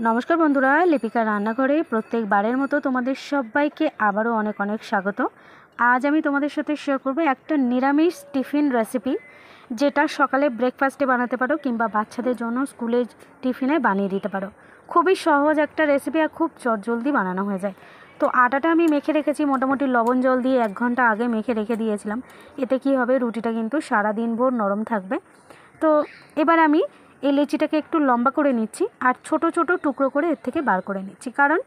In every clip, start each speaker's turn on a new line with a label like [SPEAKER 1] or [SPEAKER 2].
[SPEAKER 1] নমস্কার বন্ধুরা, লিপিকা রান্নাঘরে প্রত্যেকবারের মতো তোমাদের সবাইকে আবারও অনেক অনেক স্বাগত। আজ আমি তোমাদের সাথে শেয়ার করব একটা নিরামিষ টিফিন রেসিপি, যেটা সকালে ব্রেকফাস্টে বানাতে পারো কিংবা বাচ্চাদের জন্য স্কুলে টিফিনে বানিয়ে দিতে পারো। খুবই সহজ একটা রেসিপি আর খুব চটজলদি বানানো হয়ে যায়। তো আটাটা আমি মেখে রেখেছি, মোটামুটি লবণ জল দিয়ে 1 ঘন্টা আগে মেখে রেখে দিয়েছিলাম। এতে কি হবে, রুটিটা কিন্তু সারাদিন ভোর নরম থাকবে। তো এবার আমি এই লেচিটাকে একটু লম্বা করে নিচ্ছি আর ছোট ছোট টুকরো করে এর থেকে বার করে নিচ্ছি, কারণ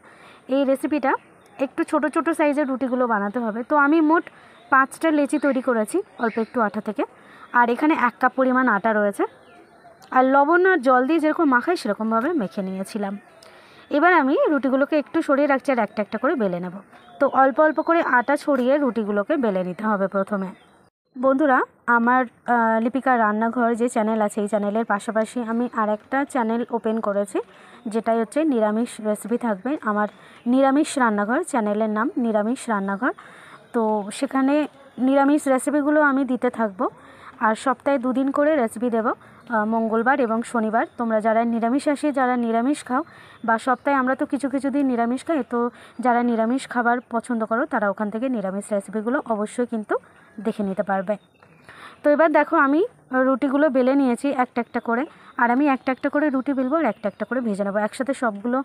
[SPEAKER 1] এই রেসিপিটা একটু ছোট ছোট সাইজের রুটিগুলো বানাতে হবে। তো আমি মোট 5টা লেচি তৈরি করেছি অল্প একটু আটা থেকে। আর এখানে 1 কাপ পরিমাণ আটা রয়েছে, আর লবণ আর জল দিয়ে যেরকম মাখাই সেরকমভাবে মেখে নিয়েছিলাম। এবার আমি রুটিগুলোকে একটু সরিয়ে রাখছি আর একটা একটা করে বেলে নেব। তো অল্প অল্প করে আটা ছড়িয়ে রুটিগুলোকে বেলে নিতে হবে প্রথমে। বন্ধুরা, আমার লিপিকা রান্নাঘর যে চ্যানেল আছে, এই চ্যানেলের পাশাপাশি আমি আরেকটা চ্যানেল ওপেন করেছি, যেটাই হচ্ছে নিরামিষ রেসিপি থাকবে। আমার নিরামিষ রান্নাঘর, চ্যানেলের নাম নিরামিষ রান্নাঘর। তো সেখানে নিরামিষ রেসিপিগুলো আমি দিতে থাকবো, আর সপ্তাহে 2 দিন করে রেসিপি দেব, মঙ্গলবার এবং শনিবার। তোমরা যারা নিরামিষাশী, যারা নিরামিষ খাও, বা সপ্তাহে আমরা তো কিছু কিছু দিন নিরামিষ খাই, তো যারা নিরামিষ খাবার পছন্দ করো তারা ওখান থেকে নিরামিষ রেসিপিগুলো অবশ্যই কিন্তু দেখে নিতে পারবে। তো এবার দেখো, আমি রুটিগুলো বেলে নিয়েছি একটা একটা করে, আর আমি একটা একটা করে রুটি বেলবো আর একটা একটা করে ভেজে নেবো। একসাথে সবগুলো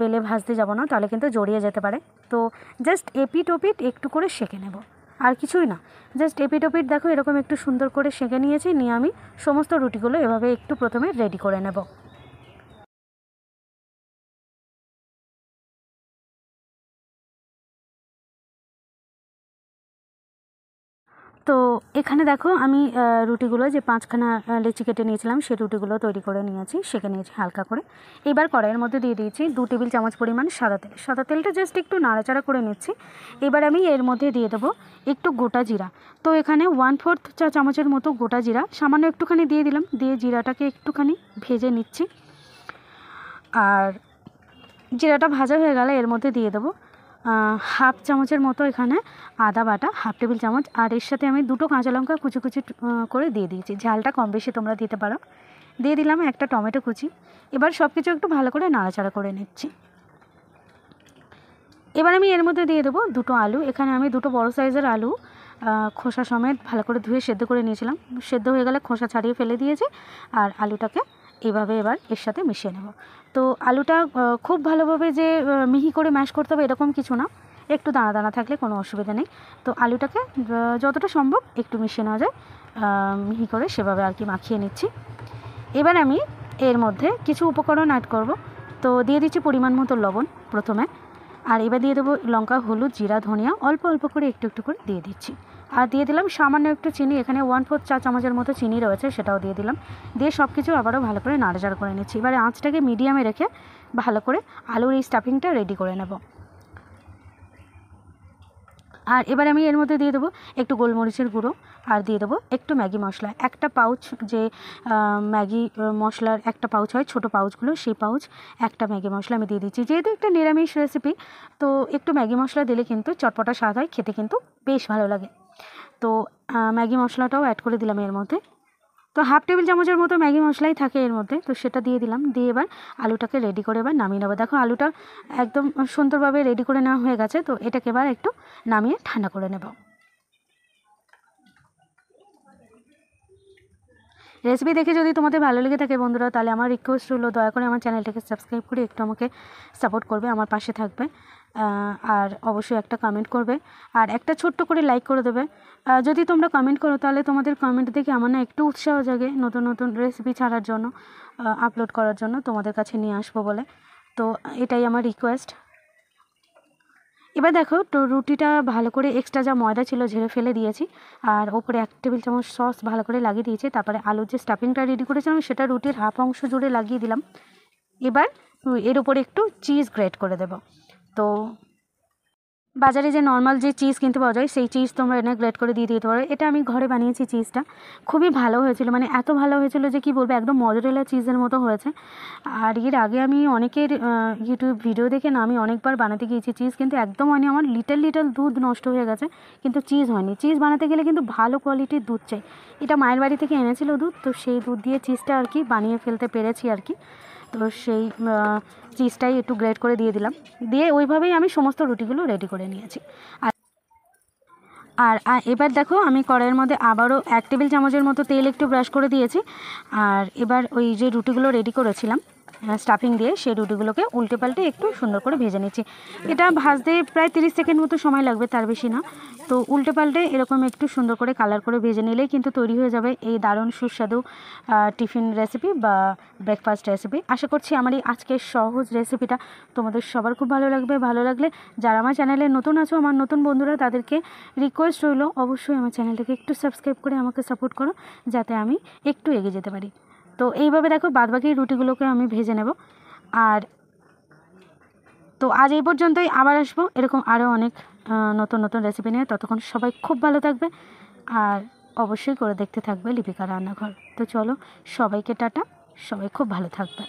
[SPEAKER 1] বেলে ভাজতে যাব না, তাহলে কিন্তু জড়িয়ে যেতে পারে। তো জাস্ট এপিট ওপিট একটু করে সেঁকে নেব, আর কিছুই না। জাস্ট এপিট ওপিট দেখো এরকম একটু সুন্দর করে সেঁকে নিয়েছি, নিয়ে আমি সমস্ত রুটিগুলো এভাবে একটু প্রথমে রেডি করে নেব। তো এখানে দেখো, আমি রুটিগুলো যে 5খানা লেচি কেটে নিয়েছিলাম, সেই রুটিগুলো তৈরি করে নিয়েছি, সেঁকে নিয়েছি হালকা করে। এবার কড়াইয়ের মধ্যে দিয়ে দিয়েছি 2 টেবিল চামচ পরিমাণ সাদা তেল। সাদা তেলটা জাস্ট একটু নাড়াচাড়া করে নিচ্ছি। এবার আমি এর মধ্যে দিয়ে দেবো একটু গোটা জিরা। তো এখানে 1/4 চা চামচের মতো গোটা জিরা সামান্য একটুখানি দিয়ে দিলাম, দিয়ে জিরাটাকে একটুখানি ভেজে নিচ্ছি। আর জিরাটা ভাজা হয়ে গেলে এর মধ্যে দিয়ে দেবো 1/2 চামচের মতো এখানে আদা বাটা, 1/2 টেবিল চামচ। আর এর সাথে আমি 2টো কাঁচা লঙ্কা কুচি কুচি করে দিয়ে দিয়েছি, ঝালটা কম বেশি তোমরা দিতে পারো। দিয়ে দিলাম একটা টমেটো কুচি। এবার সব কিছু একটু ভালো করে নাড়াচাড়া করে নিচ্ছি। এবার আমি এর মধ্যে দিয়ে দেবো 2টো আলু। এখানে আমি 2টো বড় সাইজের আলু খোসা সমেত ভালো করে ধুয়ে সেদ্ধ করে নিয়েছিলাম। সেদ্ধ হয়ে গেলে খোসা ছাড়িয়ে ফেলে দিয়েছি, আর আলুটাকে এভাবে এবার এর সাথে মিশিয়ে নেব। তো আলুটা খুব ভালোভাবে যে মিহি করে ম্যাশ করতে হবে এরকম কিছু না, একটু দানা দানা থাকলে কোনো অসুবিধা নেই। তো আলুটাকে যতটা সম্ভব একটু মিশিয়ে নেওয়া যায় মিহি করে, সেভাবে আর কি মাখিয়ে নিচ্ছি। এবার আমি এর মধ্যে কিছু উপকরণ অ্যাড করব। তো দিয়ে দিচ্ছি পরিমাণ মতো লবণ প্রথমে, আর এবার দিয়ে দেবো লঙ্কা, হলুদ, জিরা, ধনিয়া অল্প অল্প করে একটু একটু করে দিয়ে দিচ্ছি। আর দিয়ে দিলাম সামান্য একটু চিনি, এখানে 1/4 চা চামচের মতো চিনি রয়েছে, সেটাও দিয়ে দিলাম। দিয়ে সব কিছু আবারও ভালো করে নাড়াচাড়া করে নিচ্ছি। এবারে আঁচটাকে মিডিয়ামে রেখে ভালো করে আলুর এই স্টাফিংটা রেডি করে নেব। আর এবার আমি এর মধ্যে দিয়ে দেবো একটু গোলমরিচের গুঁড়ো, আর দিয়ে দেবো একটু ম্যাগি মশলা। একটা পাউচ, যে ম্যাগি মশলার একটা পাউচ হয় ছোটো পাউচগুলো, সেই পাউচ একটা ম্যাগি মশলা আমি দিয়ে দিচ্ছি। যেহেতু একটা নিরামিষ রেসিপি, তো একটু ম্যাগি মশলা দিলে কিন্তু চটপটা স্বাদ হয়, খেতে কিন্তু বেশ ভালো লাগে। তো ম্যাগি মশলাটাও অ্যাড করে দিলাম এর মধ্যে। তো 1/2 টেবিল চামচের মতো ম্যাগি মশলাই থাকে এর মধ্যে, তো সেটা দিয়ে দিলাম। দিয়ে এবার আলুটাকে রেডি করে এবার নামিয়ে নেবো। দেখো আলুটা একদম সুন্দরভাবে রেডি করে নেওয়া হয়ে গেছে। তো এটাকে এবার একটু নামিয়ে ঠান্ডা করে নেব। রেসিপি দেখে যদি তোমাদের ভালো লেগে থাকে বন্ধুরা, তাহলে আমার রিকোয়েস্ট হলো দয়া করে আমার চ্যানেলটাকে সাবস্ক্রাইব করে একটু আমাকে সাপোর্ট করবে, আমার পাশে থাকবে। আর অবশ্যই একটা কমেন্ট করবে, আর একটা ছোট্ট করে লাইক করে দেবে। যদি তোমরা কমেন্ট করো, তাহলে তোমাদের কমেন্ট দেখে আমার না একটু উৎসাহ জাগে নতুন নতুন রেসিপি ছাড়ার জন্য, আপলোড করার জন্য, তোমাদের কাছে নিয়ে আসবো বলে। তো এটাই আমার রিকোয়েস্ট। এবার দেখো, তো রুটিটা ভালো করে এক্সট্রা যা ময়দা ছিল ঝেড়ে ফেলে দিয়েছি, আর ওপরে 1 টেবিল চামচ সস ভালো করে লাগিয়ে দিয়েছি। তারপরে আলুর যে স্টাফিংটা রেডি করেছিলাম সেটা রুটির 1/2 অংশ জুড়ে লাগিয়ে দিলাম। এবার এর উপরে একটু চিজ গ্রেট করে দেব। তো বাজারে যে নর্মাল যে চিজ কিনতে পাওয়া যায়, সেই চিজ তোমরা এনে গ্রেট করে দিয়ে দিতে পারো। এটা আমি ঘরে বানিয়েছি চিজটা, খুবই ভালো হয়েছিল, মানে এত ভালো হয়েছিল যে কি বলবো, একদম মজরেলা চিজের মতো হয়েছে। আর এর আগে আমি অনেকের ইউটিউব ভিডিও দেখে না আমি অনেকবার বানাতে গিয়েছি চিজ, কিন্তু একদম হয়নি। আমার লিটল দুধ নষ্ট হয়ে গেছে, কিন্তু চিজ হয়নি। চিজ বানাতে গেলে কিন্তু ভালো কোয়ালিটির দুধ চাই। এটা মায়ের বাড়ি থেকে এনেছিল দুধ, তো সেই দুধ দিয়ে চিজটা আর কি বানিয়ে ফেলতে পেরেছি আর কি। তো সেই চিজটাই একটু গ্রেট করে দিয়ে দিলাম, দিয়ে ওইভাবেই আমি সমস্ত রুটিগুলো রেডি করে নিয়েছি। আর এবার দেখো আমি কড়াইয়ের মধ্যে আবারও 1 টেবিল চামচের মতো তেল একটু ব্রাশ করে দিয়েছি। আর এবার ওই যে রুটিগুলো রেডি করেছিলাম স্টাফিং দিয়ে, সেই রুটিগুলোকে উল্টে পাল্টে একটু সুন্দর করে ভেজে নিচ্ছি। এটা ভাজতে প্রায় 30 সেকেন্ড মতো সময় লাগবে, তার বেশি না। তো উল্টে পাল্টে এরকম একটু সুন্দর করে কালার করে ভেজে নিলেই কিন্তু তৈরি হয়ে যাবে এই দারুণ সুস্বাদু টিফিন রেসিপি বা ব্রেকফাস্ট রেসিপি। আশা করছি আমার এই আজকের সহজ রেসিপিটা তোমাদের সবার খুব ভালো লাগবে। ভালো লাগলে যারা আমার চ্যানেলে নতুন আছো, আমার নতুন বন্ধুরা, তাদেরকে রিকোয়েস্ট রইল অবশ্যই আমার চ্যানেলটাকে একটু সাবস্ক্রাইব করে আমাকে সাপোর্ট করো, যাতে আমি একটু এগিয়ে যেতে পারি। তো এইভাবে দেখো বাদবাকি রুটিগুলোকে আমি ভেজে নেব। আর তো আজ এই পর্যন্তই, আবার আসবো এরকম আরও অনেক নতুন নতুন রেসিপি নিয়ে। ততক্ষণ সবাই খুব ভালো থাকবে আর অবশ্যই করে দেখতে থাকবে লিপিকা রান্নাঘর। তো চলো, সবাইকে টাটা, সবাই খুব ভালো থাকবে।